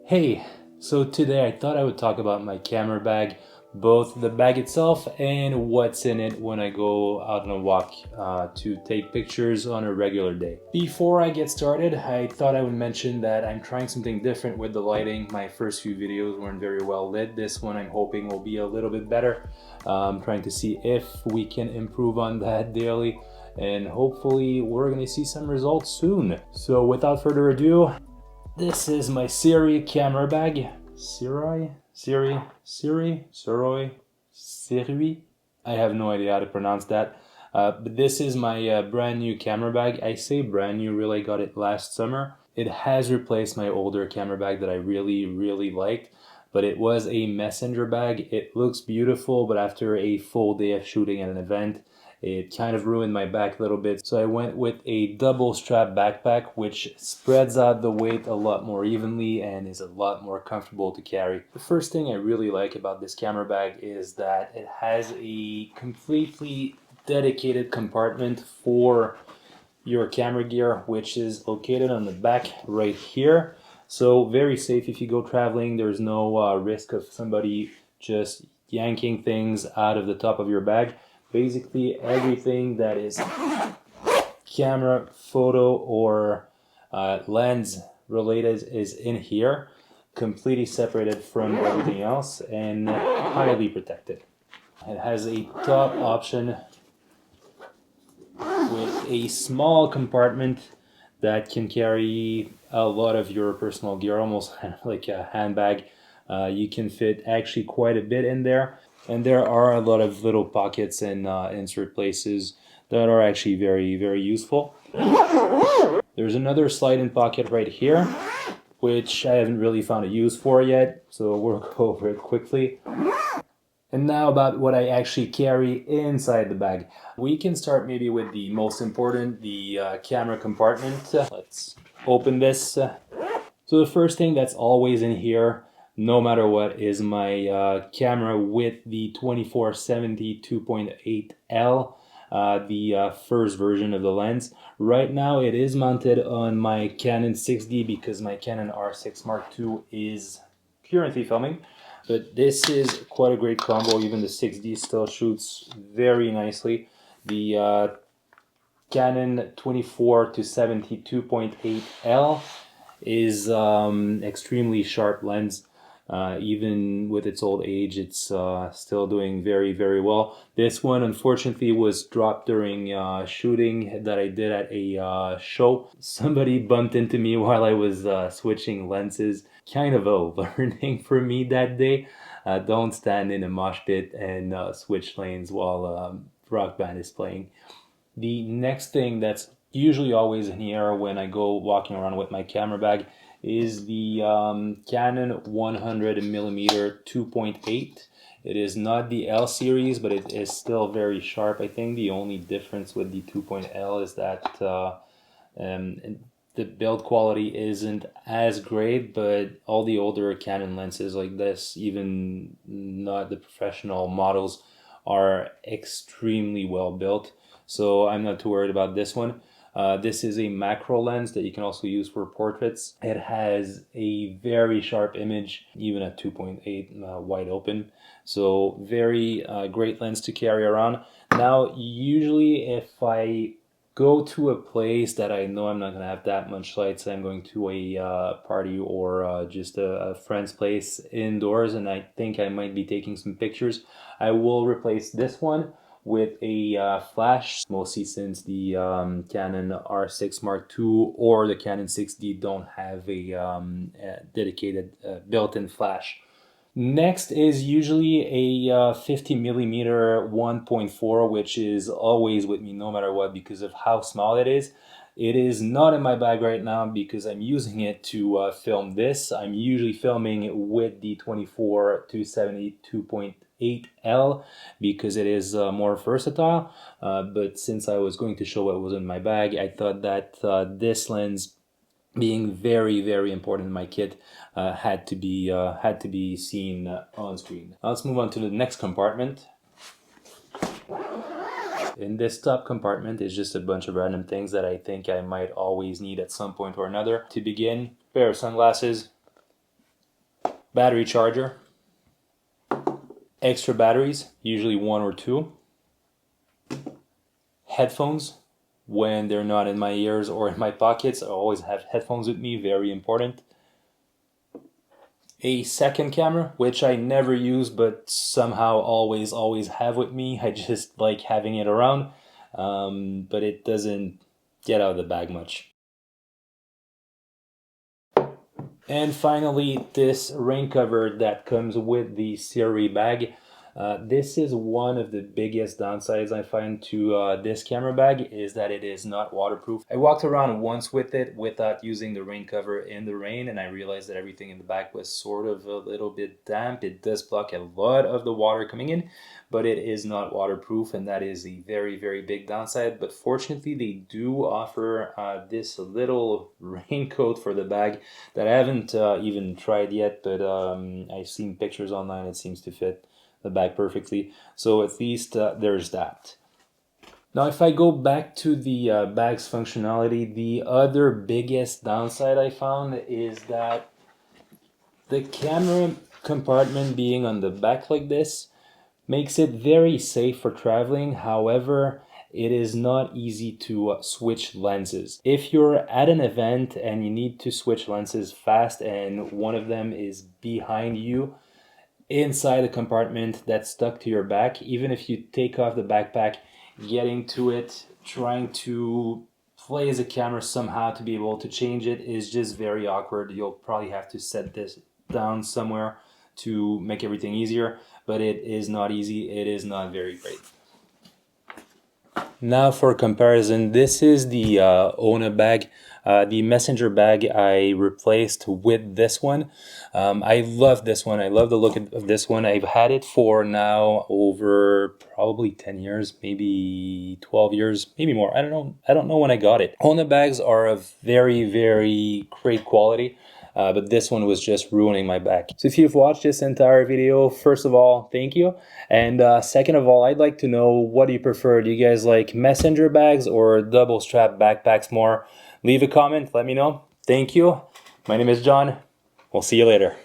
Hey, so today I thought I would talk about my camera bag, both the bag itself and what's in it when I go out on a walk to take pictures on a regular day. Before I get started, I thought I would mention that I'm trying something different with the lighting. My first few videos weren't very well lit. This one I'm hoping will be a little bit better. I'm trying to see if we can improve on that daily, and hopefully we're gonna see some results soon. So without further ado, this is my SIRUI camera bag. SIRUI? I have no idea how to pronounce that. But this is my brand new camera bag. I say brand new, really, I got it last summer. It has replaced my older camera bag that I really liked, but it was a messenger bag. It looks beautiful, but after a full day of shooting at an event, it kind of ruined my back a little bit. So I went with a double strap backpack, which spreads out the weight a lot more evenly and is a lot more comfortable to carry. The first thing I really like about this camera bag is that it has a completely dedicated compartment for your camera gear, which is located on the back right here. So very safe if you go traveling. There's no risk of somebody just yanking things out of the top of your bag. Basically everything that is camera, photo, or lens related is in here, completely separated from everything else and highly protected. It has a top option with a small compartment that can carry a lot of your personal gear, almost like a handbag. You can fit actually quite a bit in there, and there are a lot of little pockets and insert places that are actually very useful. There's another slide-in pocket right here, which I haven't really found a use for yet, so we'll go over it quickly. And now about what I actually carry inside the bag. We can start maybe with the most important, the camera compartment. Let's open this. So the first thing that's always in here, no matter what, is my camera with the 24-70 2.8L, the first version of the lens. Right now it is mounted on my Canon 6D because my Canon R6 Mark II is currently filming. But this is quite a great combo. Even the 6D still shoots very nicely. The Canon 24-70 2.8L is extremely sharp lens. Even with its old age, it's still doing very well. This one unfortunately was dropped during shooting that I did at a show. Somebody bumped into me while I was switching lenses. Kind of a learning for me that day. Don't stand in a mosh pit and switch lanes while rock band is playing. The next thing that's usually always in here when I go walking around with my camera bag is the Canon 100mm 2.8. It is not the L series, but it is still very sharp. I think the only difference with the 2.L is that the build quality isn't as great, but all the older Canon lenses like this, even not the professional models, are extremely well built. So I'm not too worried about this one. This is a macro lens that you can also use for portraits. It has a very sharp image, even at 2.8 wide open. So very great lens to carry around. Now, usually if I go to a place that I know I'm not going to have that much light, so I'm going to a party or just a friend's place indoors, and I think I might be taking some pictures, I will replace this one with a flash, mostly since the Canon R6 Mark II or the Canon 6D don't have a dedicated built-in flash. Next is usually a 50mm 1.4, which is always with me no matter what because of how small it is. It is not in my bag right now because I'm using it to film this. I'm usually filming with the 24-70 2.8L because it is more versatile. But since I was going to show what was in my bag, I thought that this lens, being very important in my kit, had to be seen on screen. Now let's move on to the next compartment. In this top compartment is just a bunch of random things that I think I might always need at some point or another. To begin, pair of sunglasses, battery charger, extra batteries, usually 1 or 2, headphones when they're not in my ears or in my pockets. I always have headphones with me, very important. A second camera, which I never use but somehow always have with me. I just like having it around, but it doesn't get out of the bag much. And finally, this rain cover that comes with the SIRUI bag. This is one of the biggest downsides I find to this camera bag, is that it is not waterproof. I walked around once with it without using the rain cover in the rain, and I realized that everything in the back was sort of a little bit damp. It does block a lot of the water coming in, but it is not waterproof, and that is a very big downside. But fortunately, they do offer this little raincoat for the bag that I haven't even tried yet, but I've seen pictures online. It seems to fit the bag perfectly, so at least there's that. Now, if I go back to the bag's functionality, the other biggest downside I found is that the camera compartment being on the back like this makes it very safe for traveling. However, it is not easy to switch lenses. If you're at an event and you need to switch lenses fast and one of them is behind you inside the compartment that's stuck to your back, even if you take off the backpack, getting to it, trying to place a camera somehow to be able to change it is just very awkward. You'll probably have to set this down somewhere to make everything easier, but it is not easy. It is not very great. Now for comparison, this is the Ona bag, the messenger bag I replaced with this one. I love this one. I love the look of this one. I've had it for now over probably 10 years, maybe 12 years, maybe more. I don't know when I got it. Ona bags are of very great quality. But this one was just ruining my back. So if you've watched this entire video, first of all, thank you. And second of all, I'd like to know, what do you prefer? Do you guys like messenger bags or double strap backpacks more? Leave a comment, let me know. Thank you. My name is John. We'll see you later.